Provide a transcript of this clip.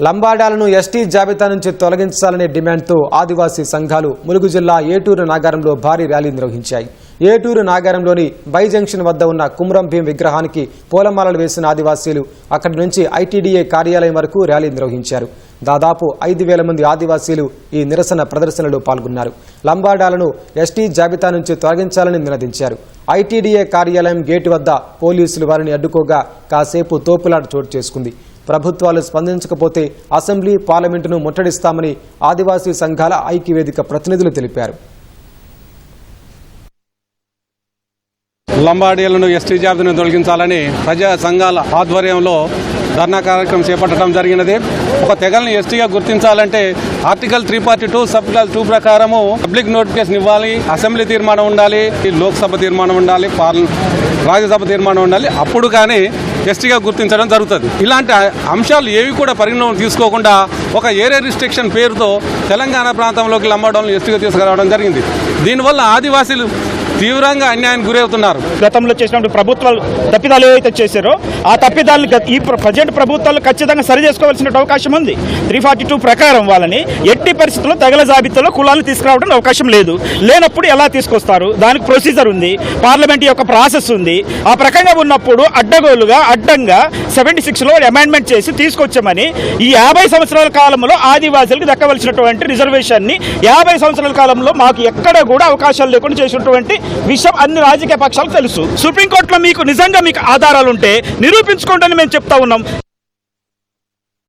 లంబాడాలను ST జాబితా నుంచి తొలగించాలనే డిమాండ్తో ఆదివాసీ సంఘాలు ములుగు జిల్లా ఏటూరు నాగారంలో భారీ ర్యాలీ నిర్వహించాయి. ఏటూరు నాగారంలోని బై జంక్షన్ వద్ద ఉన్న కుమ్రం భీం విగ్రహానికి పూలమాలలు వేసిన ఆదివాసీలు అక్కడి నుంచి ఐటీడీఏ కార్యాలయం వరకు ర్యాలీ నిర్వహించారు. దాదాపు 5,000 మంది ఆదివాసీలు ఈ నిరసన ప్రదర్శనలో పాల్గొన్నారు. లంబాడాలను ఎస్టీ జాబితా నుంచి తొలగించాలని నినదించారు. ఐటీడీఏ కార్యాలయం గేటు వద్ద పోలీసులు వారిని అడ్డుకోగా కాసేపు తోపులాట చోటు చేసుకుంది. ప్రభుత్వాలు స్పందించకపోతే అసెంబ్లీ పార్లమెంటును ముట్టడిస్తామని ఆదివాసీ సంఘాల ఐక్యవేదిక ప్రతినిధులు తెలిపారు. లంబాడీలను ఎస్టీ జాబితాను తొలగించాలని ప్రజా సంఘాల ఆధ్వర్యంలో ధర్నా కార్యక్రమం చేపట్టడం జరిగినది. ఒక తెగలను ఎస్టీగా గుర్తించాలంటే ఆర్టికల్ 342 సబ్ క్లాస్ 2 ప్రకారము పబ్లిక్ నోటిఫికేషన్ ఇవ్వాలి, అసెంబ్లీ తీర్మానం ఉండాలి, లోక్సభ తీర్మానం ఉండాలి, రాజ్యసభ తీర్మానం ఉండాలి. అప్పుడు కానీ ఎస్టీగా గుర్తించడం జరుగుతుంది. ఇలాంటి అంశాలు ఏవి కూడా పరిగణలోకి తీసుకోకుండా ఒక ఏరియా రిస్ట్రిక్షన్ పేరుతో తెలంగాణ ప్రాంతంలోకి లంబాడీలను ఎస్టీగా తీసుకురావడం జరిగింది. దీనివల్ల ఆదివాసీలు తీవ్రంగా అన్యాయానికి గురవుతున్నారు. గతంలో చేసినప్పుడు ప్రభుత్వాలు తప్పిదాలు ఏవైతే చేశారో ఆ తప్పిదాలను ఈ ప్రజెంట్ ప్రభుత్వాలు ఖచ్చితంగా సరి చేసుకోవాల్సిన అవకాశం ఉంది. 342 ప్రకారం వాళ్ళని ఎట్టి పరిస్థితుల్లో తెగల జాబితాలో కులాలను తీసుకురావడం అవకాశం లేదు. లేనప్పుడు ఎలా తీసుకొస్తారు? దానికి ప్రొసీజర్ ఉంది, పార్లమెంట్ యొక్క ప్రాసెస్ ఉంది. ఆ ప్రకారంగా ఉన్నప్పుడు అడ్డంగా 76లో అమెండ్మెంట్ చేసి తీసుకొచ్చామని ఈ 50 సంవత్సరాల కాలంలో ఆదివాసులకు దక్కవలసినటువంటి రిజర్వేషన్ ని 50 సంవత్సరాల కాలంలో మాకు ఎక్కడ కూడా అవకాశాలు లేకుండా చేసినటువంటి విషయం అన్ని రాజకీయ పక్షాలకు తెలుసు. సుప్రీంకోర్టులో మీకు నిజంగా మీకు ఆధారాలు ఉంటే నిరూపించుకోండి అని మేము చెప్తా ఉన్నాం.